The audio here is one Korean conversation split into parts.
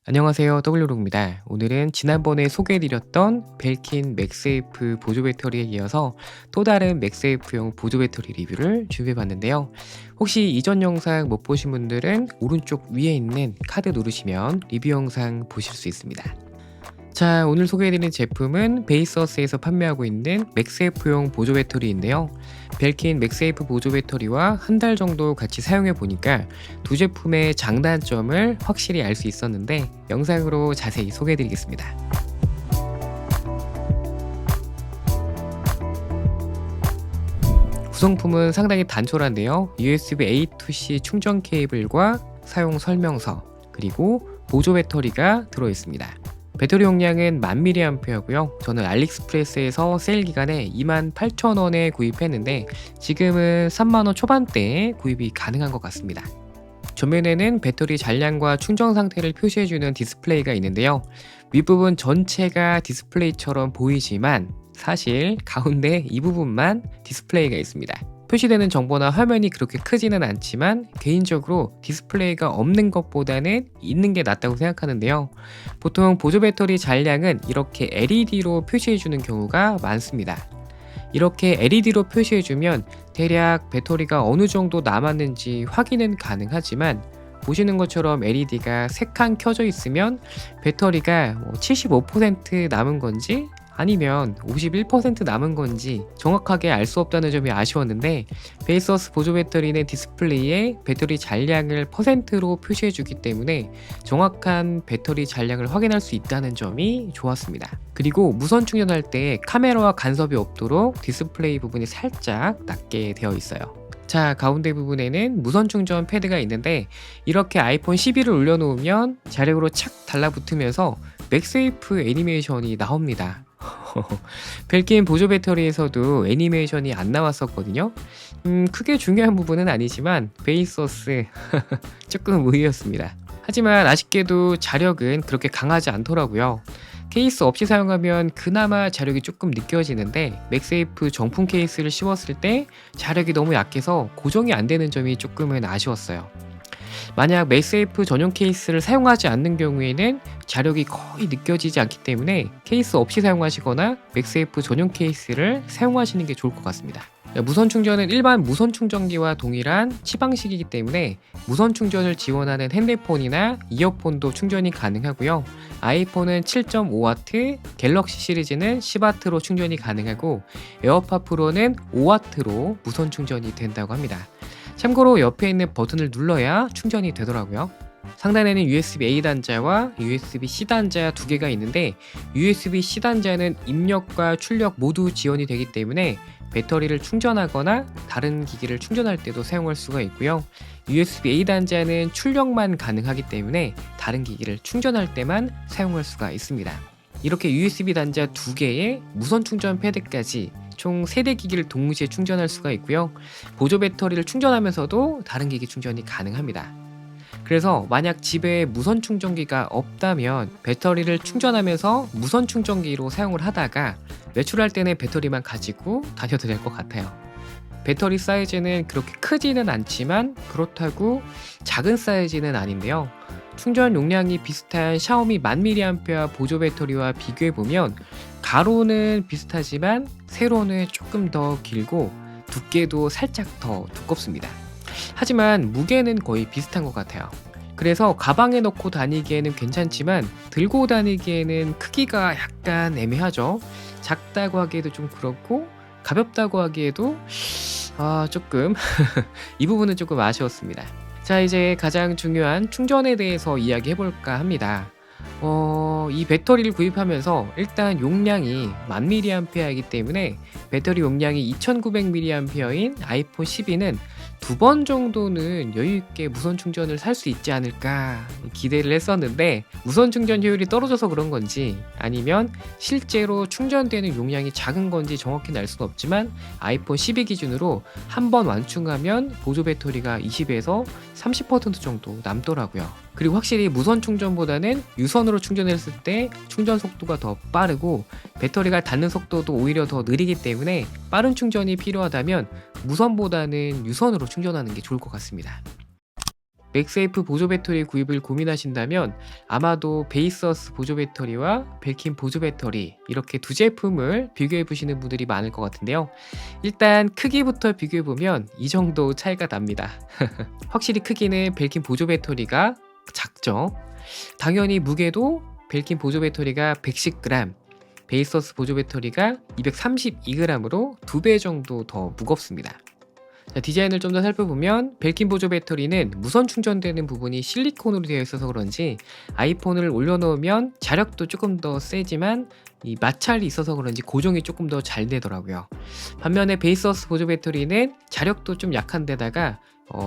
안녕하세요. W록입니다. 오늘은 지난번에 소개해드렸던 벨킨 맥세이프 보조 배터리에 이어서 또 다른 맥세이프용 보조 배터리 리뷰를 준비해봤는데요. 혹시 이전 영상 못 보신 분들은 오른쪽 위에 있는 카드 누르시면 리뷰 영상 보실 수 있습니다. 자, 오늘 소개해드리는 제품은 베이서스에서 판매하고 있는 맥세이프용 보조 배터리인데요. 벨킨 맥세이프 보조 배터리와 한 달 정도 같이 사용해 보니까 두 제품의 장단점을 확실히 알 수 있었는데 영상으로 자세히 소개해드리겠습니다. 구성품은 상당히 단촐한데요. USB A to C 충전 케이블과 사용 설명서, 그리고 보조 배터리가 들어있습니다. 배터리 용량은 1000mAh고요. 저는 알리익스프레스에서 세일 기간에 28,000원에 구입했는데 지금은 30,000원 초반대에 구입이 가능한 것 같습니다. 전면에는 배터리 잔량과 충전 상태를 표시해주는 디스플레이가 있는데요. 윗부분 전체가 디스플레이처럼 보이지만 사실 가운데 이 부분만 디스플레이가 있습니다. 표시되는 정보나 화면이 그렇게 크지는 않지만 개인적으로 디스플레이가 없는 것보다는 있는 게 낫다고 생각하는데요. 보통 보조 배터리 잔량은 이렇게 LED로 표시해주는 경우가 많습니다. 이렇게 LED로 표시해주면 대략 배터리가 어느 정도 남았는지 확인은 가능하지만 보시는 것처럼 LED가 3칸 켜져 있으면 배터리가 75% 남은 건지 아니면 51% 남은 건지 정확하게 알 수 없다는 점이 아쉬웠는데 베이서스 보조 배터리는 디스플레이에 배터리 잔량을 퍼센트로 표시해 주기 때문에 정확한 배터리 잔량을 확인할 수 있다는 점이 좋았습니다. 그리고 무선 충전할 때 카메라와 간섭이 없도록 디스플레이 부분이 살짝 낮게 되어 있어요. 자, 가운데 부분에는 무선 충전 패드가 있는데 이렇게 아이폰 12를 올려놓으면 자력으로 착 달라붙으면서 맥세이프 애니메이션이 나옵니다. 벨킨 보조 배터리에서도 애니메이션이 안 나왔었거든요. 크게 중요한 부분은 아니지만 베이서스 조금 의외였습니다. 하지만 아쉽게도 자력은 그렇게 강하지 않더라고요. 케이스 없이 사용하면 그나마 자력이 조금 느껴지는데 맥세이프 정품 케이스를 씌웠을 때 자력이 너무 약해서 고정이 안 되는 점이 조금은 아쉬웠어요. 만약 맥세이프 전용 케이스를 사용하지 않는 경우에는 자력이 거의 느껴지지 않기 때문에 케이스 없이 사용하시거나 맥세이프 전용 케이스를 사용하시는 게 좋을 것 같습니다. 무선 충전은 일반 무선 충전기와 동일한 치방식이기 때문에 무선 충전을 지원하는 핸드폰이나 이어폰도 충전이 가능하고요. 아이폰은 7.5W, 갤럭시 시리즈는 10W로 충전이 가능하고 에어팟 프로는 5W로 무선 충전이 된다고 합니다. 참고로 옆에 있는 버튼을 눌러야 충전이 되더라고요. 상단에는 USB-A 단자와 USB-C 단자 두 개가 있는데 USB-C 단자는 입력과 출력 모두 지원이 되기 때문에 배터리를 충전하거나 다른 기기를 충전할 때도 사용할 수가 있고요. USB-A 단자는 출력만 가능하기 때문에 다른 기기를 충전할 때만 사용할 수가 있습니다. 이렇게 USB 단자 두 개에 무선 충전 패드까지 총 3대 기기를 동시에 충전할 수가 있고요. 보조 배터리를 충전하면서도 다른 기기 충전이 가능합니다. 그래서 만약 집에 무선 충전기가 없다면 배터리를 충전하면서 무선 충전기로 사용을 하다가 외출할 때는 배터리만 가지고 다녀도 될 것 같아요. 배터리 사이즈는 그렇게 크지는 않지만 그렇다고 작은 사이즈는 아닌데요. 충전 용량이 비슷한 샤오미 1000mAh 보조 배터리와 비교해보면 가로는 비슷하지만 세로는 조금 더 길고 두께도 살짝 더 두껍습니다. 하지만 무게는 거의 비슷한 것 같아요. 그래서 가방에 넣고 다니기에는 괜찮지만 들고 다니기에는 크기가 약간 애매하죠. 작다고 하기에도 좀 그렇고 가볍다고 하기에도 조금 이 부분은 조금 아쉬웠습니다. 자, 이제 가장 중요한 충전에 대해서 이야기해볼까 합니다. 이 배터리를 구입하면서 일단 용량이 1000mAh이기 때문에 배터리 용량이 2900mAh인 아이폰 12는 2번 정도는 여유있게 무선 충전을 살 수 있지 않을까 기대를 했었는데 무선 충전 효율이 떨어져서 그런 건지 아니면 실제로 충전되는 용량이 작은 건지 정확히는 알 수는 없지만 아이폰 12 기준으로 한 번 완충하면 보조 배터리가 20에서 30% 정도 남더라고요. 그리고 확실히 무선 충전보다는 유선으로 충전했을 때 충전 속도가 더 빠르고 배터리가 닳는 속도도 오히려 더 느리기 때문에 빠른 충전이 필요하다면 무선보다는 유선으로 충전하는 게 좋을 것 같습니다. 맥세이프 보조 배터리 구입을 고민하신다면 아마도 베이서스 보조 배터리와 벨킨 보조 배터리 이렇게 두 제품을 비교해 보시는 분들이 많을 것 같은데요. 일단 크기부터 비교해 보면 이 정도 차이가 납니다. 확실히 크기는 벨킨 보조 배터리가 작죠. 당연히 무게도 벨킨 보조 배터리가 110g, 베이서스 보조 배터리가 232g으로 2배 정도 더 무겁습니다. 자, 디자인을 좀 더 살펴보면 벨킨 보조 배터리는 무선 충전되는 부분이 실리콘으로 되어 있어서 그런지 아이폰을 올려놓으면 자력도 조금 더 세지만 이 마찰이 있어서 그런지 고정이 조금 더 잘 되더라고요. 반면에 베이서스 보조 배터리는 자력도 좀 약한 데다가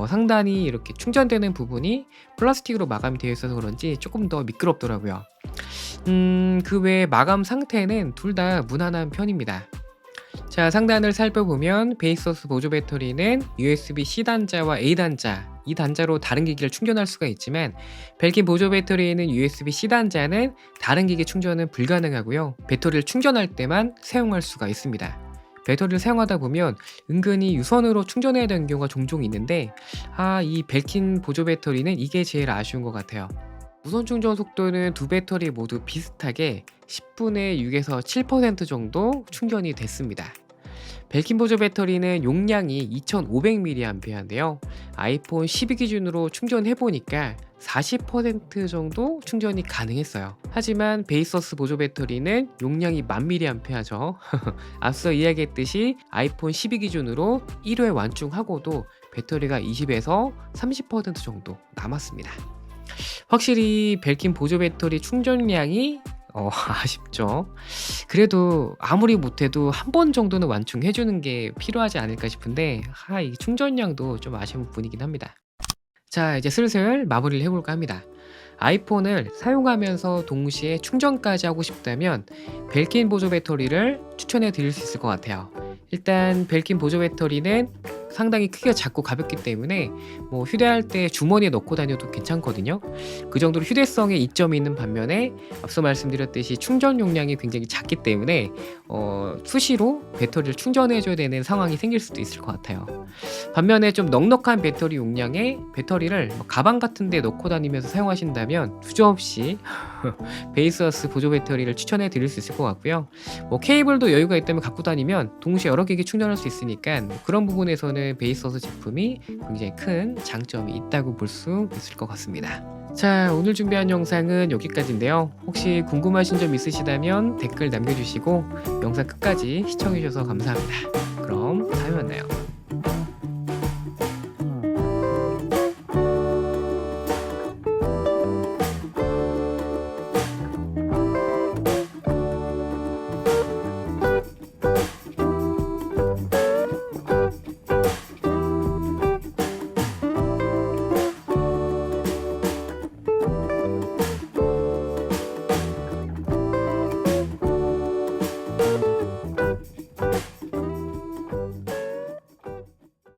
상단이 이렇게 충전되는 부분이 플라스틱으로 마감이 되어 있어서 그런지 조금 더 미끄럽더라고요. 그 외에 마감 상태는 둘 다 무난한 편입니다. 자, 상단을 살펴보면 베이서스 보조 배터리는 USB-C 단자와 A 단자, 이 단자로 다른 기기를 충전할 수가 있지만 벨킨 보조 배터리에는 USB-C 단자는 다른 기기 충전은 불가능하고요. 배터리를 충전할 때만 사용할 수가 있습니다. 배터리를 사용하다 보면 은근히 유선으로 충전해야 되는 경우가 종종 있는데 이 벨킨 보조 배터리는 이게 제일 아쉬운 것 같아요. 무선 충전 속도는 두 배터리 모두 비슷하게 10분의 6에서 7% 정도 충전이 됐습니다. 벨킨 보조 배터리는 용량이 2500mAh인데요. 아이폰 12 기준으로 충전해보니까 40% 정도 충전이 가능했어요. 하지만 베이서스 보조 배터리는 용량이 1000mAh죠. 앞서 이야기했듯이 아이폰 12 기준으로 1회 완충하고도 배터리가 20에서 30% 정도 남았습니다. 확실히 벨킨 보조 배터리 충전량이 아쉽죠. 그래도 아무리 못해도 한 번 정도는 완충해주는 게 필요하지 않을까 싶은데 이 충전량도 좀 아쉬운 부분이긴 합니다. 자, 이제 슬슬 마무리를 해볼까 합니다. 아이폰을 사용하면서 동시에 충전까지 하고 싶다면 벨킨 보조 배터리를 추천해 드릴 수 있을 것 같아요. 일단 벨킨 보조 배터리는 상당히 크기가 작고 가볍기 때문에 휴대할 때 주머니에 넣고 다녀도 괜찮거든요. 그 정도로 휴대성에 이점이 있는 반면에 앞서 말씀드렸듯이 충전 용량이 굉장히 작기 때문에 수시로 배터리를 충전해줘야 되는 상황이 생길 수도 있을 것 같아요. 반면에 좀 넉넉한 배터리 용량의 배터리를 가방 같은 데 넣고 다니면서 사용하신다면 주저없이 베이서스 보조 배터리를 추천해 드릴 수 있을 것 같고요. 케이블도 여유가 있다면 갖고 다니면 동시에 여러 기기 충전할 수 있으니까 그런 부분에서는 베이서스 제품이 굉장히 큰 장점이 있다고 볼 수 있을 것 같습니다. 자, 오늘 준비한 영상은 여기까지인데요. 혹시 궁금하신 점 있으시다면 댓글 남겨주시고 영상 끝까지 시청해주셔서 감사합니다. 그럼 다음에 만나요.